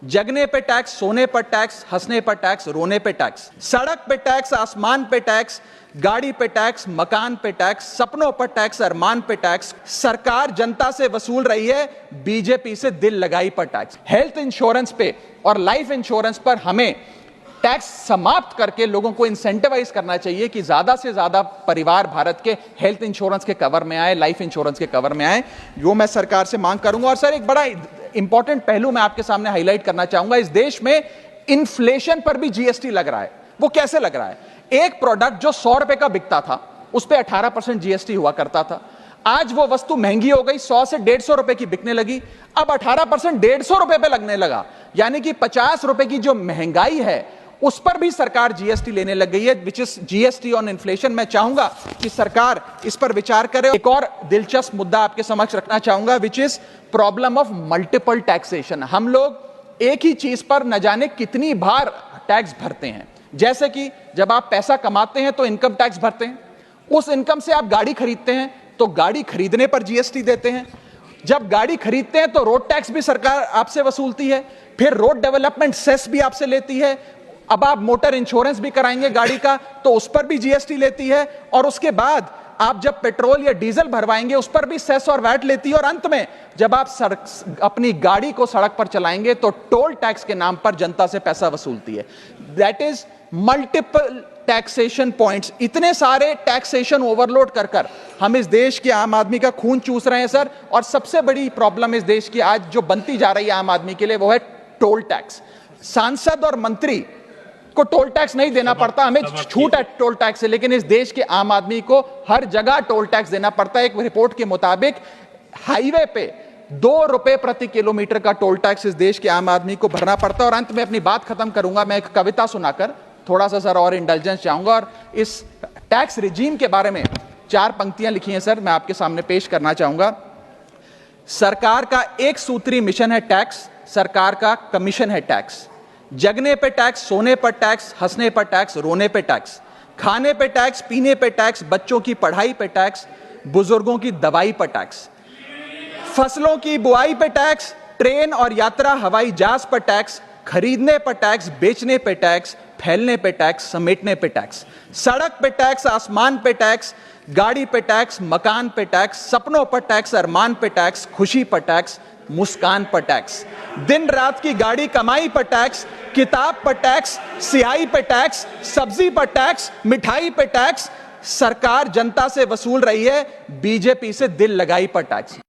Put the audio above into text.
जगने पे टैक्स, सोने पर टैक्स, हंसने पर टैक्स, रोने पे टैक्स, सड़क पे टैक्स, आसमान पे टैक्स, गाड़ी पे टैक्स, मकान पे टैक्स, सपनों पर टैक्स, अरमान पे टैक्स। सरकार जनता से वसूल रही है बीजेपी से दिल लगाई पर टैक्स। हेल्थ इंश्योरेंस पे और लाइफ इंश्योरेंस पर हमें टैक्स समाप्त करके लोगों को इंसेंटिवाइज करना चाहिए कि ज्यादा से ज्यादा परिवार भारत के हेल्थ इंश्योरेंस के कवर में आए, लाइफ इंश्योरेंस के कवर में आए। जो मैं सरकार से मांग करूंगा। और सर, एक बड़ा इंपॉर्टेंट पहलू मैं आपके सामने हाईलाइट करना चाहूंगा। इस देश में इन्फ्लेशन पर भी जीएसटी लग रहा है। वो कैसे लग रहा है? एक प्रोडक्ट जो 100 रुपए का बिकता था उस पर 18% जीएसटी हुआ करता था। आज वो वस्तु महंगी हो गई, 100 से 150 रुपए की बिकने लगी, अब 18% 150 रुपए पे लगने लगा। यानी कि 50 रुपए की जो महंगाई है उस पर भी सरकार जीएसटी लेने लग गई है, which is GST on inflation. मैं चाहूंगा कि सरकार इस पर विचार करे। एक और दिलचस्प मुद्दा आपके समक्ष रखना चाहूंगा, which is problem of multiple taxation. हम लोग एक ही चीज पर न जाने कितनी बार टैक्स भरते हैं। जैसे कि जब आप पैसा कमाते हैं तो इनकम टैक्स भरते हैं, उस इनकम से आप गाड़ी खरीदते हैं तो गाड़ी खरीदने पर जीएसटी देते हैं, जब गाड़ी खरीदते हैं तो रोड टैक्स भी सरकार आपसे वसूलती है, फिर रोड डेवलपमेंट सेस भी आपसे लेती है, अब आप मोटर इंश्योरेंस भी कराएंगे गाड़ी का तो उस पर भी जीएसटी लेती है, और उसके बाद आप जब पेट्रोल या डीजल भरवाएंगे उस पर भी सेस और वैट लेती है, और अंत में जब आप अपनी गाड़ी को सड़क पर चलाएंगे तो टोल टैक्स के नाम पर जनता से पैसा वसूलती है। That is multiple taxation points. इतने सारे टैक्सेशन ओवरलोड कर हम इस देश के आम आदमी का खून चूस रहे हैं सर। और सबसे बड़ी प्रॉब्लम इस देश की आज जो बनती जा रही है आम आदमी के लिए वो है टोल टैक्स। सांसद और मंत्री को टोल टैक्स नहीं देना पड़ता, हमें छूट है टोल टैक्स से, लेकिन इस देश के आम आदमी को हर जगह टोल टैक्स देना पड़ता है। एक रिपोर्ट के मुताबिक हाईवे पे 2 रुपए प्रति किलोमीटर का टोल टैक्स इस देश के आम आदमी को भरना पड़ता है। और अंत में अपनी बात खत्म करूंगा मैं एक कविता सुनाकर, थोड़ा सा सर और इंडल्जेंस चाहूंगा। और इस टैक्स रिजीम के बारे में 4 पंक्तियां लिखी हैं सर, मैं आपके सामने पेश करना चाहूंगा। सरकार का एक सूत्री मिशन है टैक्स, सरकार का कमीशन है टैक्स। जगने पे टैक्स, सोने पर टैक्स, हंसने पर टैक्स, रोने पे टैक्स, खाने पे टैक्स, पीने पे टैक्स, बच्चों की पढ़ाई पे टैक्स, बुजुर्गों की दवाई पर टैक्स, फसलों की बुआई पे टैक्स, ट्रेन और यात्रा हवाई जहाज पर टैक्स, खरीदने पर टैक्स, बेचने पे टैक्स, फैलने पे टैक्स, समेटने पे टैक्स, सड़क पे टैक्स, आसमान पे टैक्स, गाड़ी पे टैक्स, मकान पे टैक्स, सपनों पर टैक्स, अरमान पे टैक्स, खुशी पर टैक्स, मुस्कान पर टैक्स, दिन रात की गाड़ी कमाई पर टैक्स, किताब पर टैक्स, सियाही पर टैक्स, सब्जी पर टैक्स, मिठाई पर टैक्स। सरकार जनता से वसूल रही है बीजेपी से दिल लगाई पर टैक्स।